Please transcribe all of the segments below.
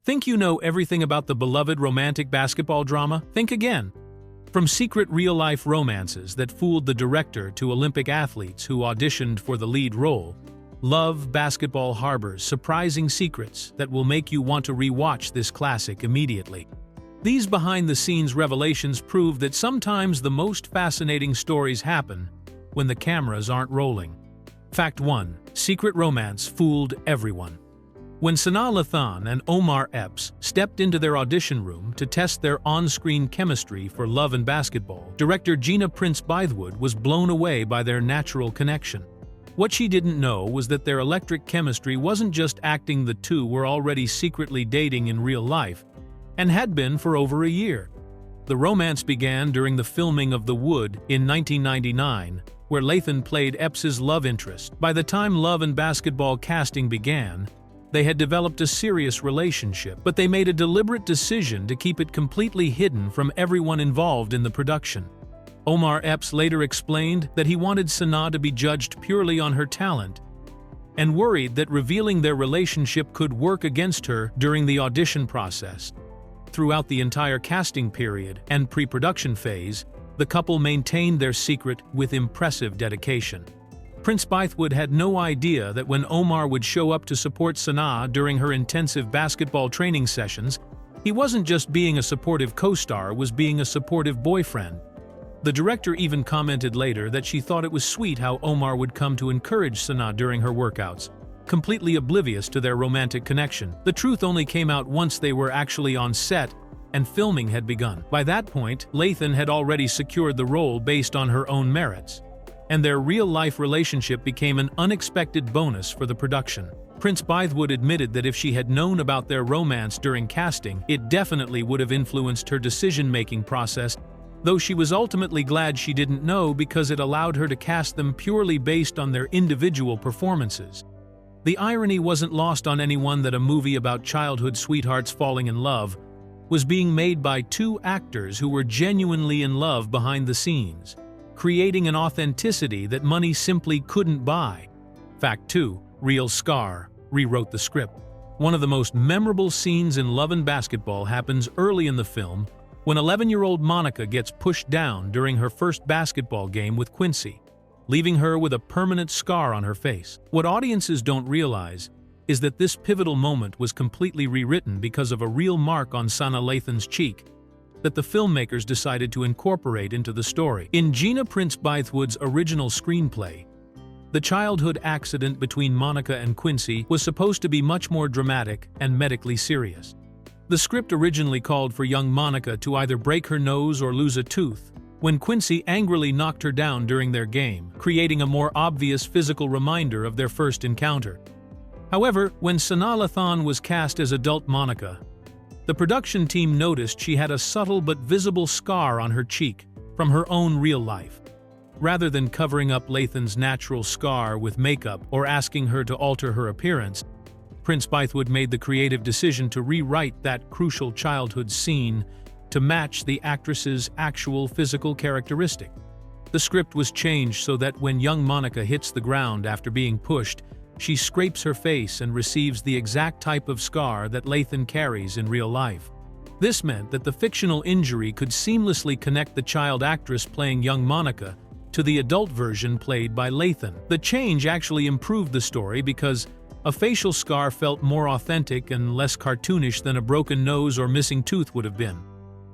Think you know everything about the beloved romantic basketball drama? Think again. From secret real-life romances that fooled the director to Olympic athletes who auditioned for the lead role, Love, Basketball harbors surprising secrets that will make you want to rewatch this classic immediately. These behind-the-scenes revelations prove that sometimes the most fascinating stories happen when the cameras aren't rolling. Fact 1. Secret romance fooled everyone. When Sanaa Lathan and Omar Epps stepped into their audition room to test their on-screen chemistry for Love and Basketball, director Gina Prince-Bythewood was blown away by their natural connection. What she didn't know was that their electric chemistry wasn't just acting. The two were already secretly dating in real life, and had been for over a year. The romance began during the filming of The Wood in 1999, where Lathan played Epps's love interest. By the time Love and Basketball casting began, they had developed a serious relationship, but they made a deliberate decision to keep it completely hidden from everyone involved in the production. Omar Epps later explained that he wanted Sanaa to be judged purely on her talent, and worried that revealing their relationship could work against her during the audition process. Throughout the entire casting period and pre-production phase, the couple maintained their secret with impressive dedication. Prince-Bythewood had no idea that when Omar would show up to support Sanaa during her intensive basketball training sessions, he wasn't just being a supportive co-star, was being a supportive boyfriend. The director even commented later that she thought it was sweet how Omar would come to encourage Sanaa during her workouts, completely oblivious to their romantic connection. The truth only came out once they were actually on set and filming had begun. By that point, Lathan had already secured the role based on her own merits, and their real-life relationship became an unexpected bonus for the production. Prince-Bythewood admitted that if she had known about their romance during casting, it definitely would have influenced her decision-making process, though she was ultimately glad she didn't know because it allowed her to cast them purely based on their individual performances. The irony wasn't lost on anyone that a movie about childhood sweethearts falling in love was being made by two actors who were genuinely in love behind the scenes, creating an authenticity that money simply couldn't buy. Fact 2. Real Scar rewrote the script. One of the most memorable scenes in Love and Basketball happens early in the film when 11-year-old Monica gets pushed down during her first basketball game with Quincy, leaving her with a permanent scar on her face. What audiences don't realize is that this pivotal moment was completely rewritten because of a real mark on Sanaa Lathan's cheek that the filmmakers decided to incorporate into the story. In Gina Prince-Bythewood's original screenplay, the childhood accident between Monica and Quincy was supposed to be much more dramatic and medically serious. The script originally called for young Monica to either break her nose or lose a tooth when Quincy angrily knocked her down during their game, creating a more obvious physical reminder of their first encounter. However, when Sanaa Lathan was cast as adult Monica, the production team noticed she had a subtle but visible scar on her cheek from her own real life. Rather than covering up Lathan's natural scar with makeup or asking her to alter her appearance, Prince-Bythewood made the creative decision to rewrite that crucial childhood scene to match the actress's actual physical characteristic. The script was changed so that when young Monica hits the ground after being pushed, she scrapes her face and receives the exact type of scar that Lathan carries in real life. This meant that the fictional injury could seamlessly connect the child actress playing young Monica to the adult version played by Lathan. The change actually improved the story because a facial scar felt more authentic and less cartoonish than a broken nose or missing tooth would have been.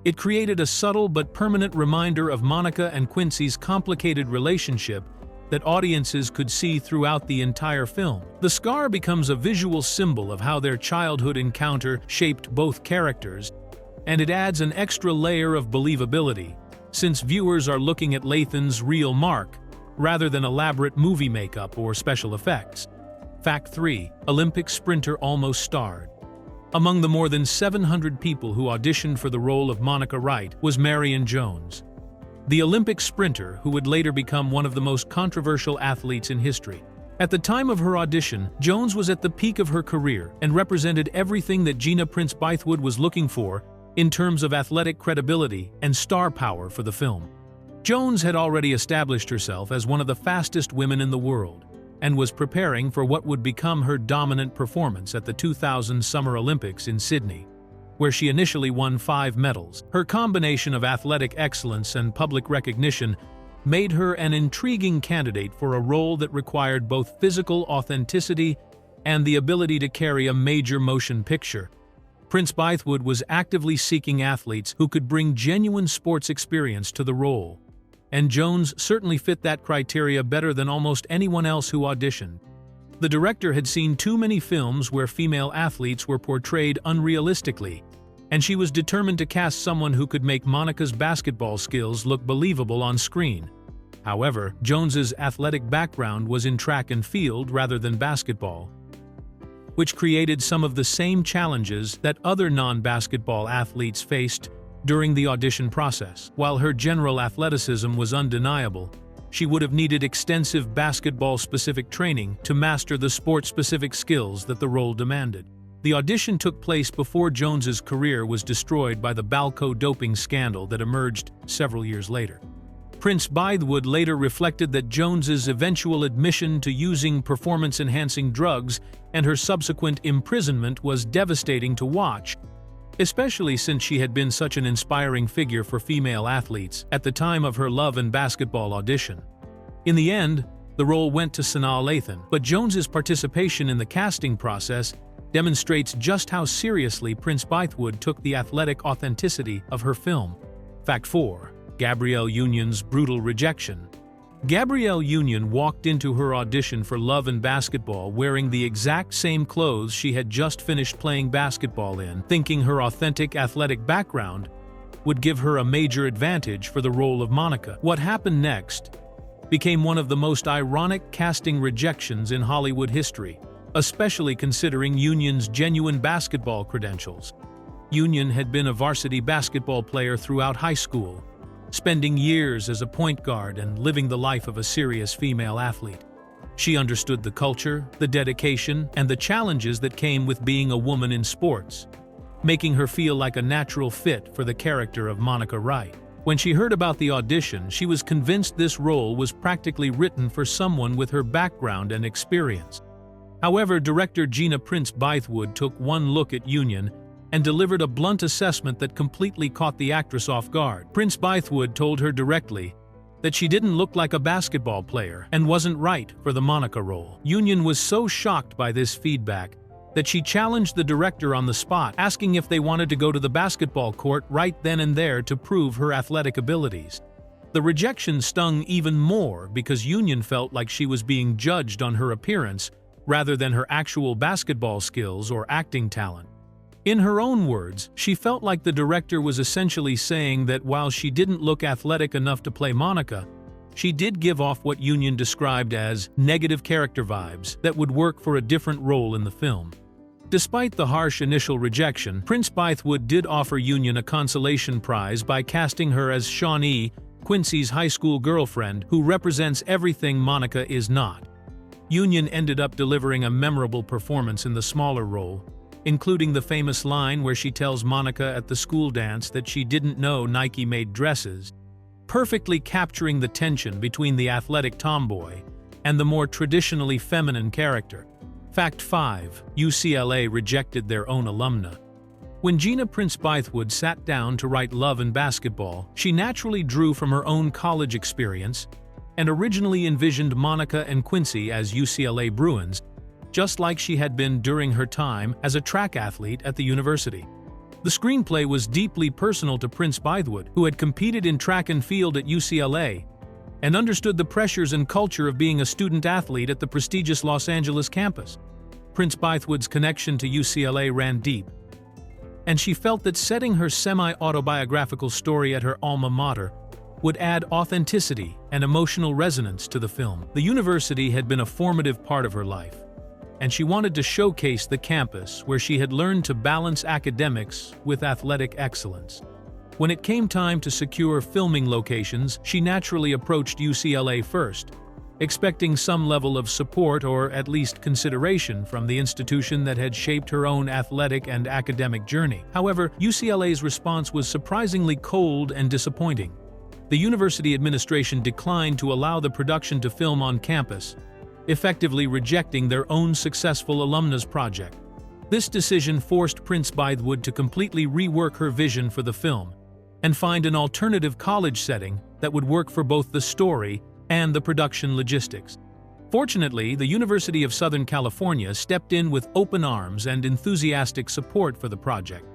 It created a subtle but permanent reminder of Monica and Quincy's complicated relationship that audiences could see throughout the entire film. The scar becomes a visual symbol of how their childhood encounter shaped both characters, and it adds an extra layer of believability, since viewers are looking at Lathan's real mark, rather than elaborate movie makeup or special effects. Fact 3. Olympic sprinter almost starred. Among the more than 700 people who auditioned for the role of Monica Wright was Marion Jones, the Olympic sprinter who would later become one of the most controversial athletes in history. At the time of her audition, Jones was at the peak of her career and represented everything that Gina Prince-Bythewood was looking for in terms of athletic credibility and star power for the film. Jones had already established herself as one of the fastest women in the world, and was preparing for what would become her dominant performance at the 2000 Summer Olympics in Sydney, where she initially won 5 medals. Her combination of athletic excellence and public recognition made her an intriguing candidate for a role that required both physical authenticity and the ability to carry a major motion picture. Prince Bythewood was actively seeking athletes who could bring genuine sports experience to the role, and Jones certainly fit that criteria better than almost anyone else who auditioned. The director had seen too many films where female athletes were portrayed unrealistically, and she was determined to cast someone who could make Monica's basketball skills look believable on screen. However, Jones's athletic background was in track and field rather than basketball, which created some of the same challenges that other non-basketball athletes faced during the audition process. While her general athleticism was undeniable, she would have needed extensive basketball-specific training to master the sport-specific skills that the role demanded. The audition took place before Jones's career was destroyed by the Balco doping scandal that emerged several years later. Prince Bythewood later reflected that Jones's eventual admission to using performance-enhancing drugs and her subsequent imprisonment was devastating to watch, especially since she had been such an inspiring figure for female athletes at the time of her Love and Basketball audition. In the end, the role went to Sanaa Lathan, but Jones's participation in the casting process demonstrates just how seriously Prince Bythewood took the athletic authenticity of her film. Fact 4. Gabrielle Union's brutal rejection. Gabrielle Union walked into her audition for Love and Basketball wearing the exact same clothes she had just finished playing basketball in, thinking her authentic athletic background would give her a major advantage for the role of Monica. What happened next became one of the most ironic casting rejections in Hollywood history, especially considering Union's genuine basketball credentials. Union had been a varsity basketball player throughout high school, spending years as a point guard and living the life of a serious female athlete. She understood the culture, the dedication, and the challenges that came with being a woman in sports, making her feel like a natural fit for the character of Monica Wright. When she heard about the audition, she was convinced this role was practically written for someone with her background and experience. However, director Gina Prince Bythewood took one look at Union and delivered a blunt assessment that completely caught the actress off guard. Prince Bythewood told her directly that she didn't look like a basketball player and wasn't right for the Monica role. Union was so shocked by this feedback that she challenged the director on the spot, asking if they wanted to go to the basketball court right then and there to prove her athletic abilities. The rejection stung even more because Union felt like she was being judged on her appearance rather than her actual basketball skills or acting talent. In her own words, she felt like the director was essentially saying that while she didn't look athletic enough to play Monica, she did give off what Union described as negative character vibes that would work for a different role in the film. Despite the harsh initial rejection, Prince Bythewood did offer Union a consolation prize by casting her as Shawnee, Quincy's high school girlfriend, who represents everything Monica is not. Union ended up delivering a memorable performance in the smaller role, including the famous line where she tells Monica at the school dance that she didn't know Nike made dresses, perfectly capturing the tension between the athletic tomboy and the more traditionally feminine character. Fact 5. UCLA rejected their own alumna. When Gina Prince Bythewood sat down to write Love and Basketball, she naturally drew from her own college experience and originally envisioned Monica and Quincy as UCLA Bruins, just like she had been during her time as a track athlete at the university. The screenplay was deeply personal to Prince Bythewood, who had competed in track and field at UCLA and understood the pressures and culture of being a student athlete at the prestigious Los Angeles campus. Prince Bythewood's connection to UCLA ran deep, and she felt that setting her semi-autobiographical story at her alma mater would add authenticity and emotional resonance to the film. The university had been a formative part of her life, and she wanted to showcase the campus where she had learned to balance academics with athletic excellence. When it came time to secure filming locations, she naturally approached UCLA first, expecting some level of support or at least consideration from the institution that had shaped her own athletic and academic journey. However, UCLA's response was surprisingly cold and disappointing. The university administration declined to allow the production to film on campus, effectively rejecting their own successful alumnus project. This decision forced Prince Bythewood to completely rework her vision for the film and find an alternative college setting that would work for both the story and the production logistics. Fortunately, the University of Southern California stepped in with open arms and enthusiastic support for the project.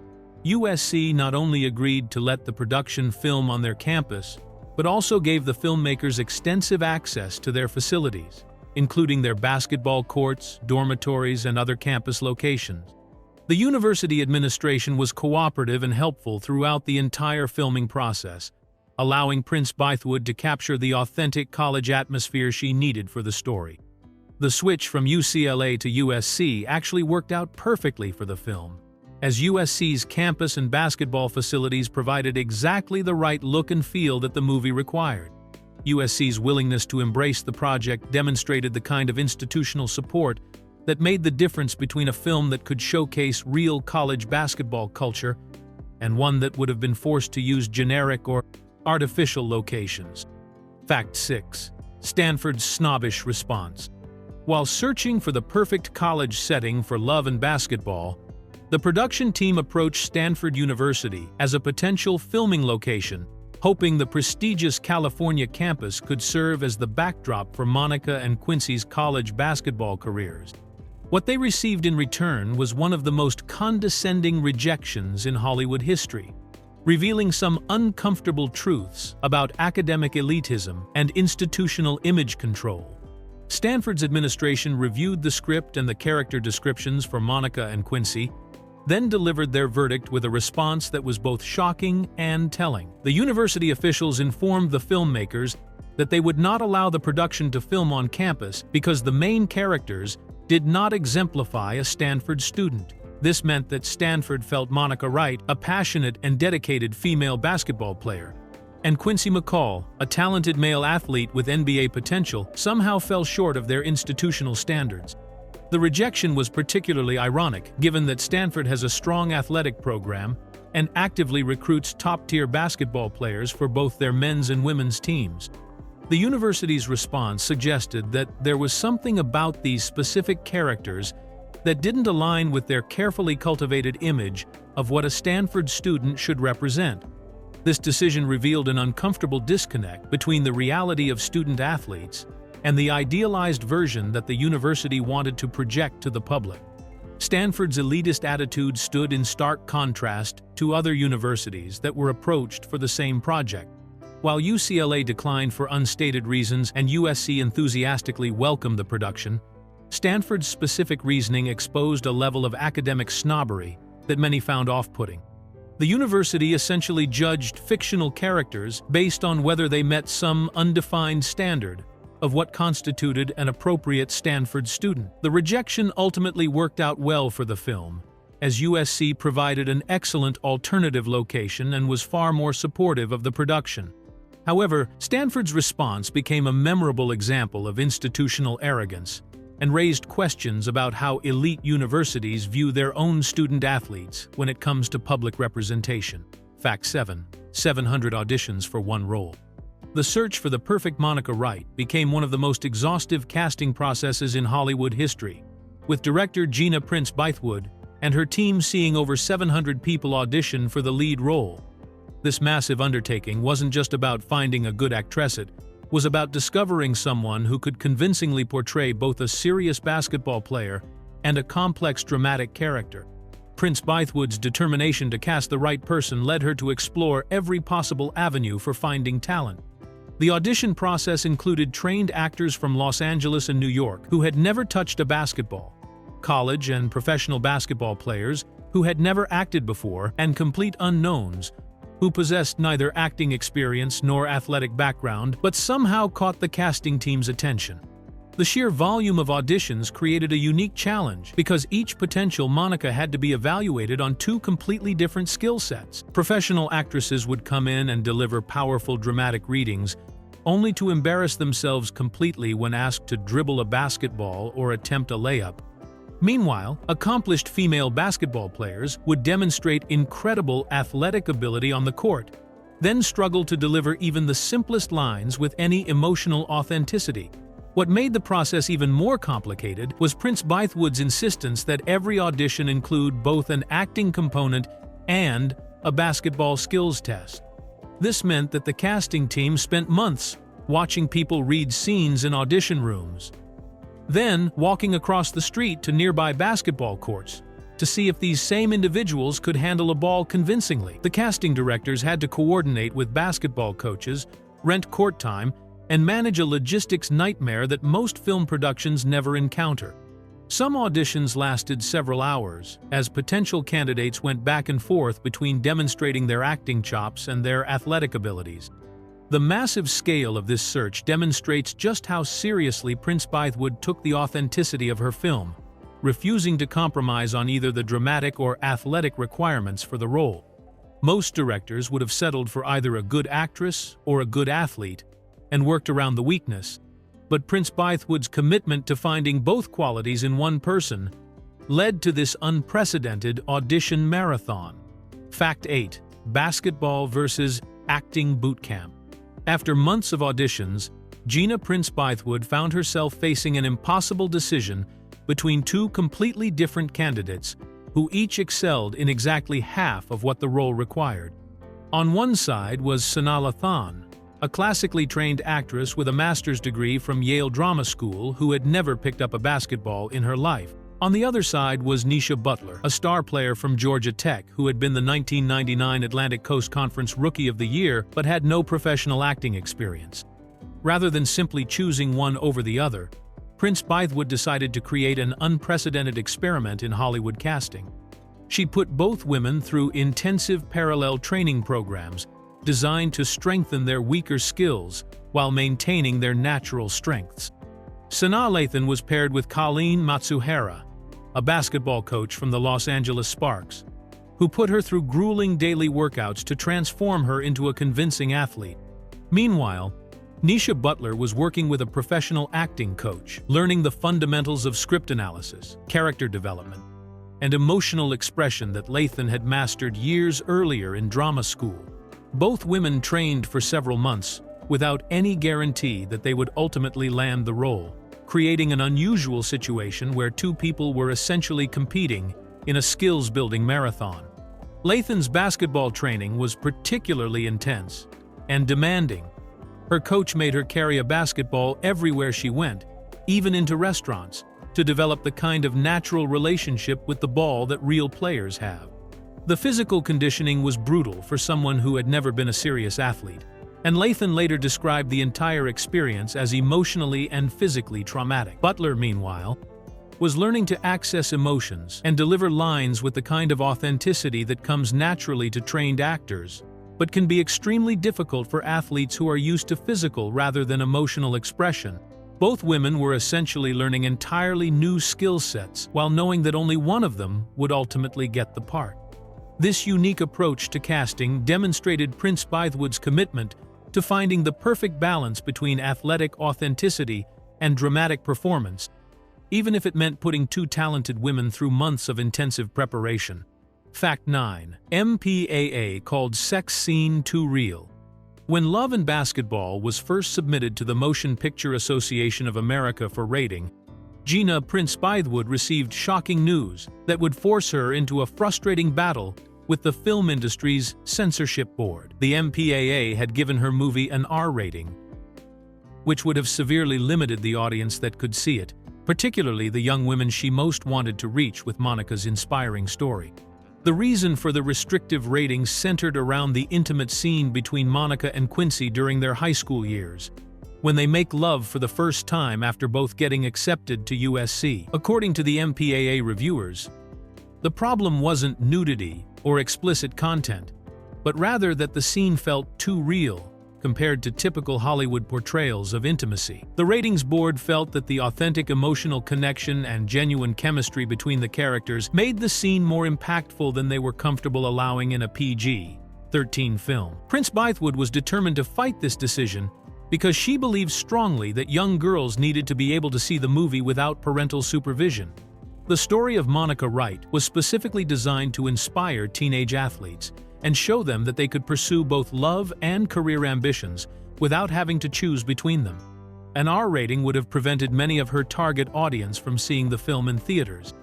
USC not only agreed to let the production film on their campus, but also gave the filmmakers extensive access to their facilities, including their basketball courts, dormitories, and other campus locations. The university administration was cooperative and helpful throughout the entire filming process, allowing Prince Bythewood to capture the authentic college atmosphere she needed for the story. The switch from UCLA to USC actually worked out perfectly for the film, as USC's campus and basketball facilities provided exactly the right look and feel that the movie required. USC's willingness to embrace the project demonstrated the kind of institutional support that made the difference between a film that could showcase real college basketball culture and one that would have been forced to use generic or artificial locations. Fact 6. Stanford's snobbish response. While searching for the perfect college setting for love and basketball, the production team approached Stanford University as a potential filming location, hoping the prestigious California campus could serve as the backdrop for Monica and Quincy's college basketball careers. What they received in return was one of the most condescending rejections in Hollywood history, revealing some uncomfortable truths about academic elitism and institutional image control. Stanford's administration reviewed the script and the character descriptions for Monica and Quincy, then delivered their verdict with a response that was both shocking and telling. The university officials informed the filmmakers that they would not allow the production to film on campus because the main characters did not exemplify a Stanford student. This meant that Stanford felt Monica Wright, a passionate and dedicated female basketball player, and Quincy McCall, a talented male athlete with NBA potential, somehow fell short of their institutional standards. The rejection was particularly ironic, given that Stanford has a strong athletic program and actively recruits top-tier basketball players for both their men's and women's teams. The university's response suggested that there was something about these specific characters that didn't align with their carefully cultivated image of what a Stanford student should represent. This decision revealed an uncomfortable disconnect between the reality of student athletes and the idealized version that the university wanted to project to the public. Stanford's elitist attitude stood in stark contrast to other universities that were approached for the same project. While UCLA declined for unstated reasons and USC enthusiastically welcomed the production, Stanford's specific reasoning exposed a level of academic snobbery that many found off-putting. The university essentially judged fictional characters based on whether they met some undefined standard of what constituted an appropriate Stanford student. The rejection ultimately worked out well for the film, as USC provided an excellent alternative location and was far more supportive of the production. However, Stanford's response became a memorable example of institutional arrogance and raised questions about how elite universities view their own student athletes when it comes to public representation. Fact 7. 700 auditions for one role. The search for the perfect Monica Wright became one of the most exhaustive casting processes in Hollywood history, with director Gina Prince Bythewood and her team seeing over 700 people audition for the lead role. This massive undertaking wasn't just about finding a good actress, it was about discovering someone who could convincingly portray both a serious basketball player and a complex dramatic character. Prince Bythewood's determination to cast the right person led her to explore every possible avenue for finding talent. The audition process included trained actors from Los Angeles and New York who had never touched a basketball, college and professional basketball players who had never acted before, and complete unknowns who possessed neither acting experience nor athletic background but somehow caught the casting team's attention. The sheer volume of auditions created a unique challenge because each potential Monica had to be evaluated on two completely different skill sets. Professional actresses would come in and deliver powerful dramatic readings, only to embarrass themselves completely when asked to dribble a basketball or attempt a layup. Meanwhile, accomplished female basketball players would demonstrate incredible athletic ability on the court, then struggle to deliver even the simplest lines with any emotional authenticity. What made the process even more complicated was Prince Bythewood's insistence that every audition include both an acting component and a basketball skills test. This meant that the casting team spent months watching people read scenes in audition rooms, then walking across the street to nearby basketball courts to see if these same individuals could handle a ball convincingly. The casting directors had to coordinate with basketball coaches, rent court time, and manage a logistics nightmare that most film productions never encounter. Some auditions lasted several hours, as potential candidates went back and forth between demonstrating their acting chops and their athletic abilities. The massive scale of this search demonstrates just how seriously Prince Bythewood took the authenticity of her film, refusing to compromise on either the dramatic or athletic requirements for the role. Most directors would have settled for either a good actress or a good athlete and worked around the weakness, but Prince Bythewood's commitment to finding both qualities in one person led to this unprecedented audition marathon. Fact 8. Basketball versus acting boot camp. After months of auditions, Gina Prince Bythewood found herself facing an impossible decision between two completely different candidates who each excelled in exactly half of what the role required. On one side was Sanaa Lathan, a classically trained actress with a master's degree from Yale Drama School who had never picked up a basketball in her life. On the other side was Nisha Butler, a star player from Georgia Tech who had been the 1999 Atlantic Coast Conference Rookie of the Year but had no professional acting experience. Rather than simply choosing one over the other, Prince Bythewood decided to create an unprecedented experiment in Hollywood casting. She put both women through intensive parallel training programs designed to strengthen their weaker skills while maintaining their natural strengths. Sanaa Lathan was paired with Colleen Matsuhara, a basketball coach from the Los Angeles Sparks, who put her through grueling daily workouts to transform her into a convincing athlete. Meanwhile, Nisha Butler was working with a professional acting coach, learning the fundamentals of script analysis, character development, and emotional expression that Lathan had mastered years earlier in drama school. Both women trained for several months without any guarantee that they would ultimately land the role, creating an unusual situation where two people were essentially competing in a skills-building marathon. Lathan's basketball training was particularly intense and demanding. Her coach made her carry a basketball everywhere she went, even into restaurants, to develop the kind of natural relationship with the ball that real players have. The physical conditioning was brutal for someone who had never been a serious athlete, and Lathan later described the entire experience as emotionally and physically traumatic. Butler, meanwhile, was learning to access emotions and deliver lines with the kind of authenticity that comes naturally to trained actors, but can be extremely difficult for athletes who are used to physical rather than emotional expression. Both women were essentially learning entirely new skill sets while knowing that only one of them would ultimately get the part. This unique approach to casting demonstrated Prince Bythewood's commitment to finding the perfect balance between athletic authenticity and dramatic performance, even if it meant putting two talented women through months of intensive preparation. Fact 9. MPAA called sex scene too real. When Love and Basketball was first submitted to the Motion Picture Association of America for rating, Gina Prince Bythewood received shocking news that would force her into a frustrating battle with the film industry's censorship board. The MPAA had given her movie an R rating, which would have severely limited the audience that could see it, particularly the young women she most wanted to reach with Monica's inspiring story. The reason for the restrictive rating centered around the intimate scene between Monica and Quincy during their high school years, when they make love for the first time after both getting accepted to USC. According to the MPAA reviewers, the problem wasn't nudity or explicit content, but rather that the scene felt too real compared to typical Hollywood portrayals of intimacy. The ratings board felt that the authentic emotional connection and genuine chemistry between the characters made the scene more impactful than they were comfortable allowing in a PG-13 film. Prince Bythewood was determined to fight this decision because she believed strongly that young girls needed to be able to see the movie without parental supervision. The story of Monica Wright was specifically designed to inspire teenage athletes and show them that they could pursue both love and career ambitions without having to choose between them. An R rating would have prevented many of her target audience from seeing the film in theaters.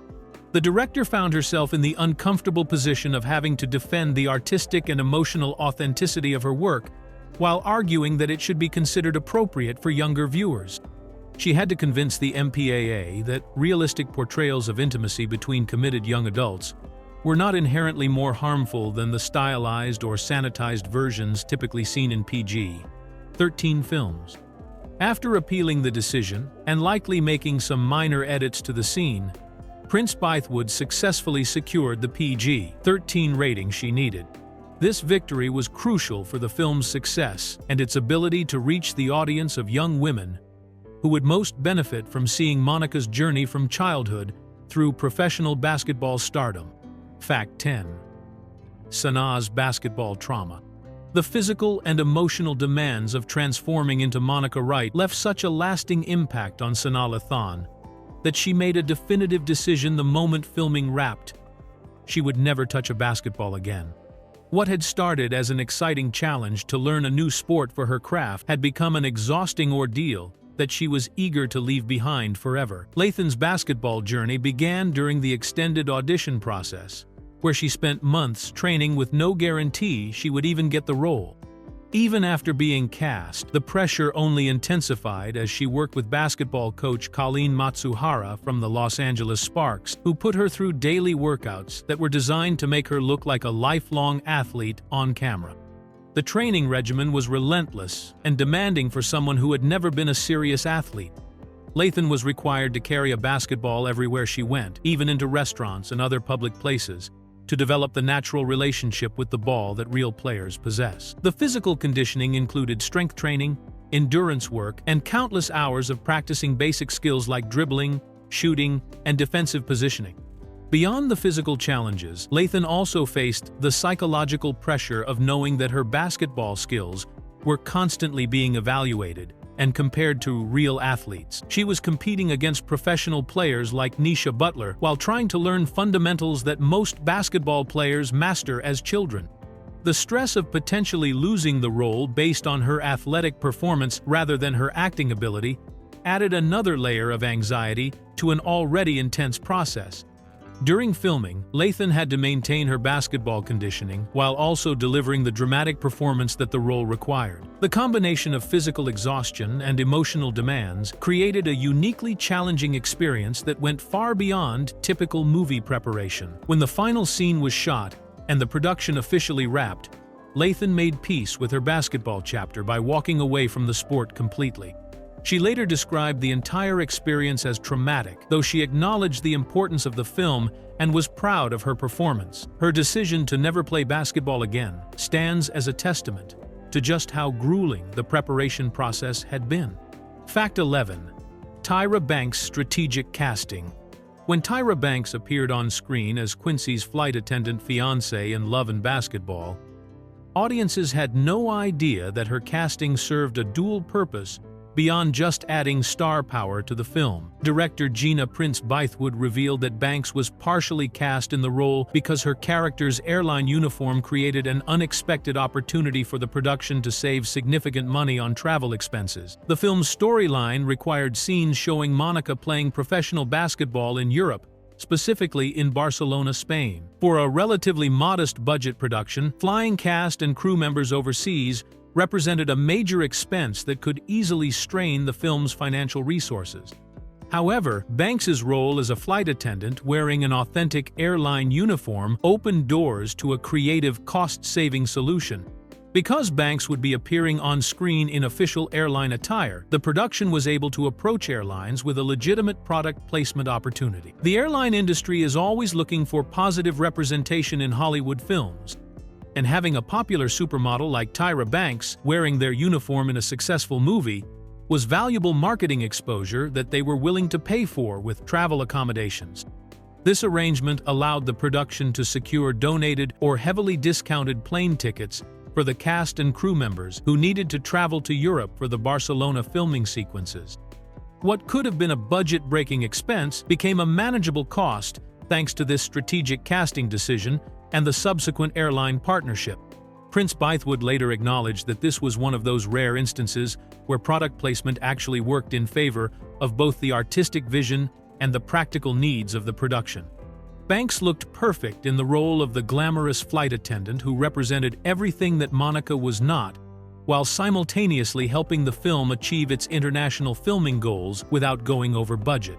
The director found herself in the uncomfortable position of having to defend the artistic and emotional authenticity of her work, while arguing that it should be considered appropriate for younger viewers. She had to convince the MPAA that realistic portrayals of intimacy between committed young adults were not inherently more harmful than the stylized or sanitized versions typically seen in PG-13 films. After appealing the decision, and likely making some minor edits to the scene, Prince Bythewood successfully secured the PG-13 rating she needed. This victory was crucial for the film's success and its ability to reach the audience of young women who would most benefit from seeing Monica's journey from childhood through professional basketball stardom. Fact 10. Sanaa's basketball trauma. The physical and emotional demands of transforming into Monica Wright left such a lasting impact on Sanaa Lathan that she made a definitive decision the moment filming wrapped. She would never touch a basketball again. What had started as an exciting challenge to learn a new sport for her craft had become an exhausting ordeal that she was eager to leave behind forever. Lathan's basketball journey began during the extended audition process, where she spent months training with no guarantee she would even get the role. Even after being cast, the pressure only intensified as she worked with basketball coach Colleen Matsuhara from the Los Angeles Sparks, who put her through daily workouts that were designed to make her look like a lifelong athlete on camera. The training regimen was relentless and demanding for someone who had never been a serious athlete. Lathan was required to carry a basketball everywhere she went, even into restaurants and other public places, to develop the natural relationship with the ball that real players possess. The physical conditioning included strength training, endurance work, and countless hours of practicing basic skills like dribbling, shooting, and defensive positioning. Beyond the physical challenges, Lathan also faced the psychological pressure of knowing that her basketball skills were constantly being evaluated and compared to real athletes. She was competing against professional players like Nisha Butler while trying to learn fundamentals that most basketball players master as children. The stress of potentially losing the role based on her athletic performance rather than her acting ability added another layer of anxiety to an already intense process. During filming, Lathan had to maintain her basketball conditioning while also delivering the dramatic performance that the role required. The combination of physical exhaustion and emotional demands created a uniquely challenging experience that went far beyond typical movie preparation. When the final scene was shot and the production officially wrapped, Lathan made peace with her basketball chapter by walking away from the sport completely. She later described the entire experience as traumatic, though she acknowledged the importance of the film and was proud of her performance. Her decision to never play basketball again stands as a testament to just how grueling the preparation process had been. Fact 11. Tyra Banks' strategic casting. When Tyra Banks appeared on screen as Quincy's flight attendant fiancée in Love and Basketball, audiences had no idea that her casting served a dual purpose beyond just adding star power to the film. Director Gina Prince Bythewood revealed that Banks was partially cast in the role because her character's airline uniform created an unexpected opportunity for the production to save significant money on travel expenses. The film's storyline required scenes showing Monica playing professional basketball in Europe, specifically in Barcelona, Spain. For a relatively modest budget production, flying cast and crew members overseas represented a major expense that could easily strain the film's financial resources. However, Banks's role as a flight attendant wearing an authentic airline uniform opened doors to a creative cost-saving solution. Because Banks would be appearing on screen in official airline attire, the production was able to approach airlines with a legitimate product placement opportunity. The airline industry is always looking for positive representation in Hollywood films, and having a popular supermodel like Tyra Banks wearing their uniform in a successful movie was valuable marketing exposure that they were willing to pay for with travel accommodations. This arrangement allowed the production to secure donated or heavily discounted plane tickets for the cast and crew members who needed to travel to Europe for the Barcelona filming sequences. What could have been a budget-breaking expense became a manageable cost thanks to this strategic casting decision and the subsequent airline partnership. Prince Bythewood later acknowledged that this was one of those rare instances where product placement actually worked in favor of both the artistic vision and the practical needs of the production. Banks looked perfect in the role of the glamorous flight attendant who represented everything that Monica was not, while simultaneously helping the film achieve its international filming goals without going over budget.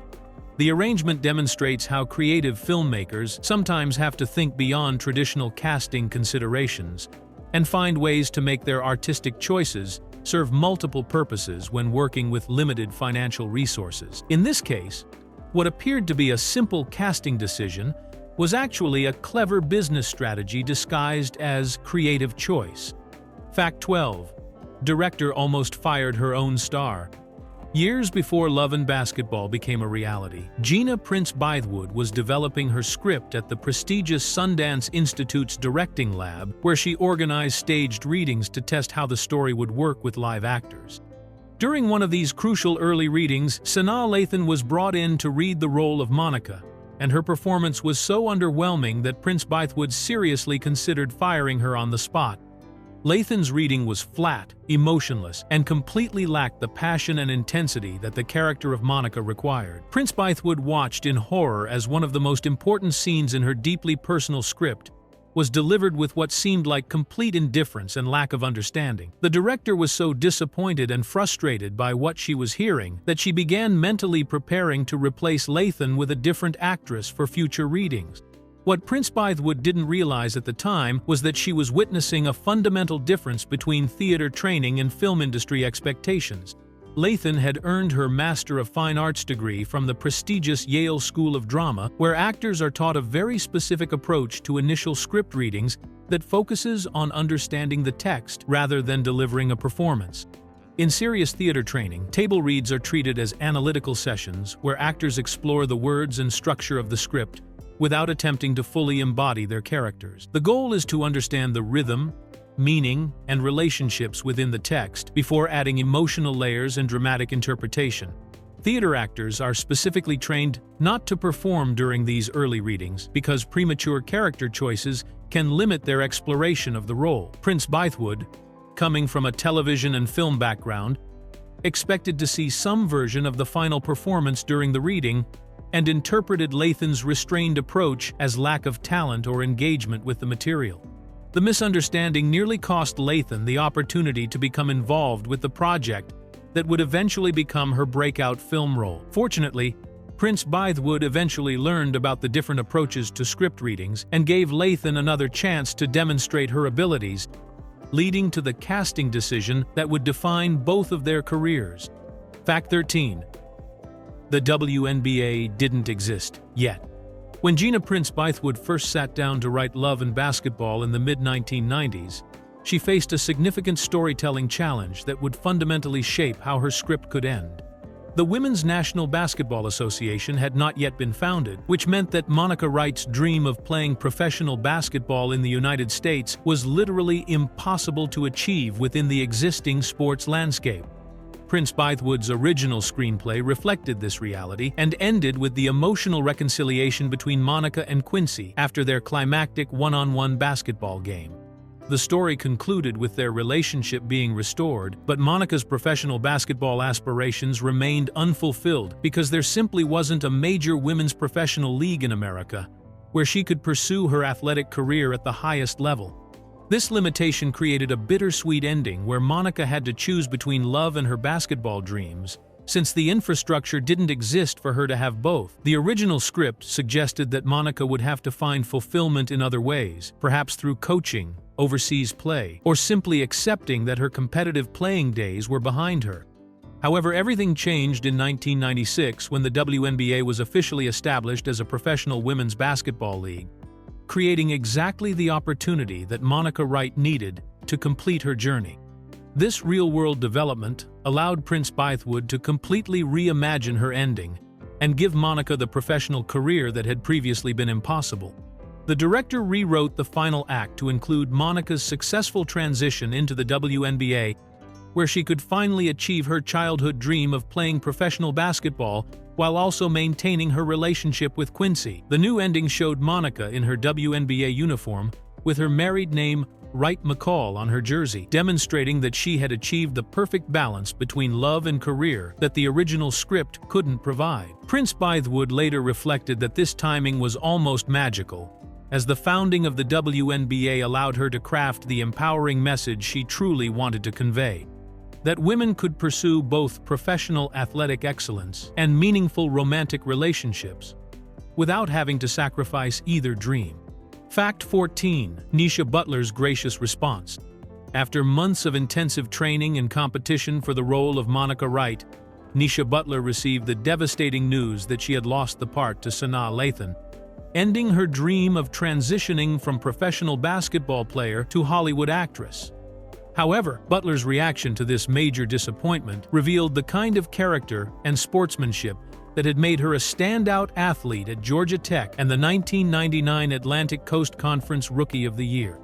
The arrangement demonstrates how creative filmmakers sometimes have to think beyond traditional casting considerations and find ways to make their artistic choices serve multiple purposes when working with limited financial resources. In this case, what appeared to be a simple casting decision was actually a clever business strategy disguised as creative choice. Fact 12. Director almost fired her own star. Years before Love and Basketball became a reality, Gina Prince Bythewood was developing her script at the prestigious Sundance Institute's directing lab, where she organized staged readings to test how the story would work with live actors. During one of these crucial early readings, Sanaa Lathan was brought in to read the role of Monica, and her performance was so underwhelming that Prince Bythewood seriously considered firing her on the spot. Lathan's reading was flat, emotionless, and completely lacked the passion and intensity that the character of Monica required. Prince Bythewood watched in horror as one of the most important scenes in her deeply personal script was delivered with what seemed like complete indifference and lack of understanding. The director was so disappointed and frustrated by what she was hearing that she began mentally preparing to replace Lathan with a different actress for future readings. What Prince Bythewood didn't realize at the time was that she was witnessing a fundamental difference between theater training and film industry expectations. Lathan had earned her Master of Fine Arts degree from the prestigious Yale School of Drama, where actors are taught a very specific approach to initial script readings that focuses on understanding the text rather than delivering a performance. In serious theater training, table reads are treated as analytical sessions where actors explore the words and structure of the script without attempting to fully embody their characters. The goal is to understand the rhythm, meaning, and relationships within the text before adding emotional layers and dramatic interpretation. Theater actors are specifically trained not to perform during these early readings because premature character choices can limit their exploration of the role. Prince Bythewood, coming from a television and film background, expected to see some version of the final performance during the reading and interpreted Lathan's restrained approach as lack of talent or engagement with the material. The misunderstanding nearly cost Lathan the opportunity to become involved with the project that would eventually become her breakout film role. Fortunately, Prince Bythewood eventually learned about the different approaches to script readings and gave Lathan another chance to demonstrate her abilities, leading to the casting decision that would define both of their careers. Fact 13. The WNBA didn't exist yet. When Gina Prince Bythewood first sat down to write Love and Basketball in the mid-1990s, she faced a significant storytelling challenge that would fundamentally shape how her script could end. The Women's National Basketball Association had not yet been founded, which meant that Monica Wright's dream of playing professional basketball in the United States was literally impossible to achieve within the existing sports landscape. Prince Bythewood's original screenplay reflected this reality and ended with the emotional reconciliation between Monica and Quincy after their climactic one-on-one basketball game. The story concluded with their relationship being restored, but Monica's professional basketball aspirations remained unfulfilled because there simply wasn't a major women's professional league in America where she could pursue her athletic career at the highest level. This limitation created a bittersweet ending where Monica had to choose between love and her basketball dreams, since the infrastructure didn't exist for her to have both. The original script suggested that Monica would have to find fulfillment in other ways, perhaps through coaching, overseas play, or simply accepting that her competitive playing days were behind her. However, everything changed in 1996 when the WNBA was officially established as a professional women's basketball league, creating exactly the opportunity that Monica Wright needed to complete her journey. This real-world development allowed Prince Bythewood to completely reimagine her ending and give Monica the professional career that had previously been impossible. The director rewrote the final act to include Monica's successful transition into the WNBA, where she could finally achieve her childhood dream of playing professional basketball while also maintaining her relationship with Quincy. The new ending showed Monica in her WNBA uniform with her married name "Write McCall" on her jersey, demonstrating that she had achieved the perfect balance between love and career that the original script couldn't provide. Prince Bythewood later reflected that this timing was almost magical, as the founding of the WNBA allowed her to craft the empowering message she truly wanted to convey: that women could pursue both professional athletic excellence and meaningful romantic relationships without having to sacrifice either dream. Fact 14. Nisha Butler's gracious response. After months of intensive training and competition for the role of Monica Wright, Nisha Butler received the devastating news that she had lost the part to Sanaa Lathan, ending her dream of transitioning from professional basketball player to Hollywood actress. However, Butler's reaction to this major disappointment revealed the kind of character and sportsmanship that had made her a standout athlete at Georgia Tech and the 1999 Atlantic Coast Conference Rookie of the Year.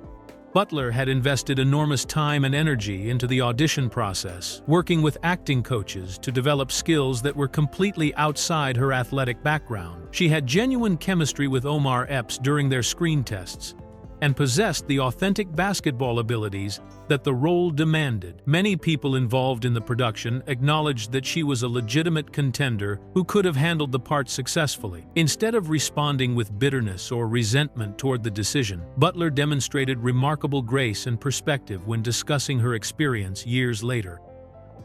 Butler had invested enormous time and energy into the audition process, working with acting coaches to develop skills that were completely outside her athletic background. She had genuine chemistry with Omar Epps during their screen tests, and possessed the authentic basketball abilities that the role demanded. Many people involved in the production acknowledged that she was a legitimate contender who could have handled the part successfully. Instead of responding with bitterness or resentment toward the decision, Butler demonstrated remarkable grace and perspective when discussing her experience years later.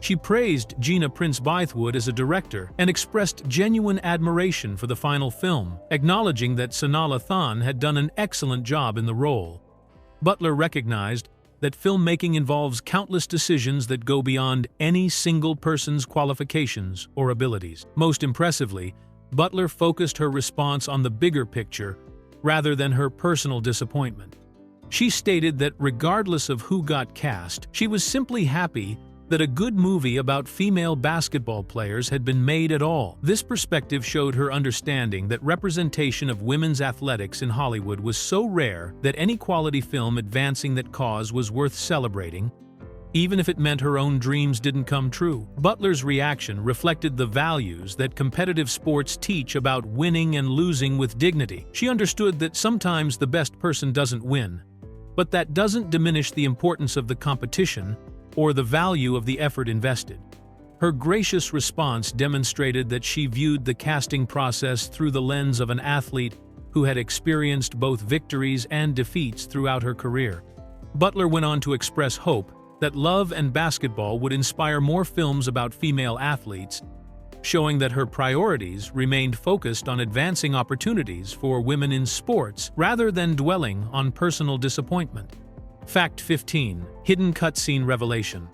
She praised Gina Prince Bythewood as a director and expressed genuine admiration for the final film, acknowledging that Sanaa Lathan had done an excellent job in the role. Butler recognized that filmmaking involves countless decisions that go beyond any single person's qualifications or abilities. Most impressively, Butler focused her response on the bigger picture rather than her personal disappointment. She stated that regardless of who got cast, she was simply happy that a good movie about female basketball players had been made at all. This perspective showed her understanding that representation of women's athletics in Hollywood was so rare that any quality film advancing that cause was worth celebrating, even if it meant her own dreams didn't come true. Butler's reaction reflected the values that competitive sports teach about winning and losing with dignity. She understood that sometimes the best person doesn't win, but that doesn't diminish the importance of the competition or the value of the effort invested. Her gracious response demonstrated that she viewed the casting process through the lens of an athlete who had experienced both victories and defeats throughout her career. Butler went on to express hope that love and basketball would inspire more films about female athletes, showing that her priorities remained focused on advancing opportunities for women in sports rather than dwelling on personal disappointment. Fact 15. Hidden cutscene revelation.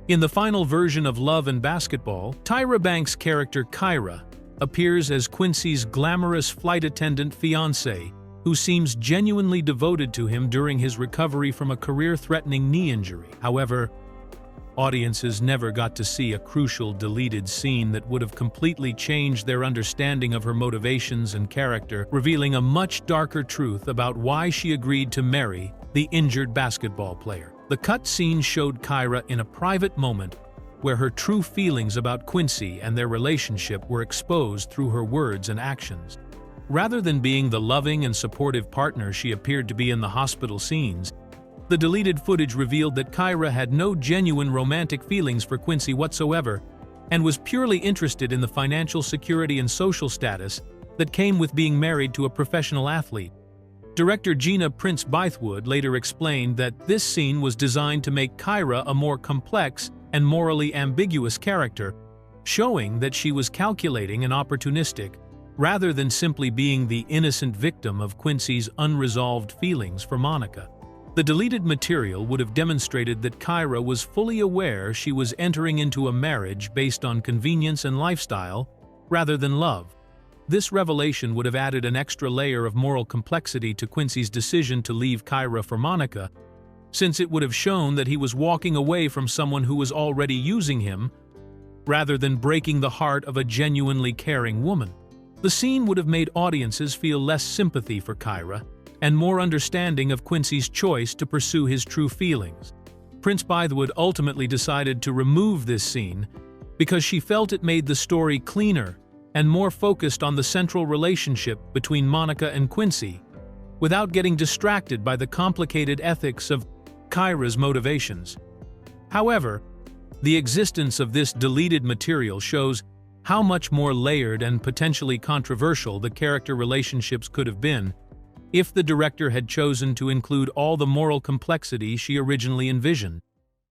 In the final version of Love and Basketball, Tyra Banks' character Kyra appears as Quincy's glamorous flight attendant fiancé, who seems genuinely devoted to him during his recovery from a career-threatening knee injury. However, audiences never got to see a crucial deleted scene that would have completely changed their understanding of her motivations and character, revealing a much darker truth about why she agreed to marry the injured basketball player. The cut scene showed Kyra in a private moment where her true feelings about Quincy and their relationship were exposed through her words and actions. Rather than being the loving and supportive partner she appeared to be in the hospital scenes, the deleted footage revealed that Kyra had no genuine romantic feelings for Quincy whatsoever and was purely interested in the financial security and social status that came with being married to a professional athlete. Director Gina Prince Bythewood later explained that this scene was designed to make Kyra a more complex and morally ambiguous character, showing that she was calculating and opportunistic, rather than simply being the innocent victim of Quincy's unresolved feelings for Monica. The deleted material would have demonstrated that Kyra was fully aware she was entering into a marriage based on convenience and lifestyle, rather than love. This revelation would have added an extra layer of moral complexity to Quincy's decision to leave Kyra for Monica, since it would have shown that he was walking away from someone who was already using him, rather than breaking the heart of a genuinely caring woman. The scene would have made audiences feel less sympathy for Kyra and more understanding of Quincy's choice to pursue his true feelings. Prince Bythewood ultimately decided to remove this scene because she felt it made the story cleaner and more focused on the central relationship between Monica and Quincy, without getting distracted by the complicated ethics of Kyra's motivations. However, the existence of this deleted material shows how much more layered and potentially controversial the character relationships could have been if the director had chosen to include all the moral complexity she originally envisioned.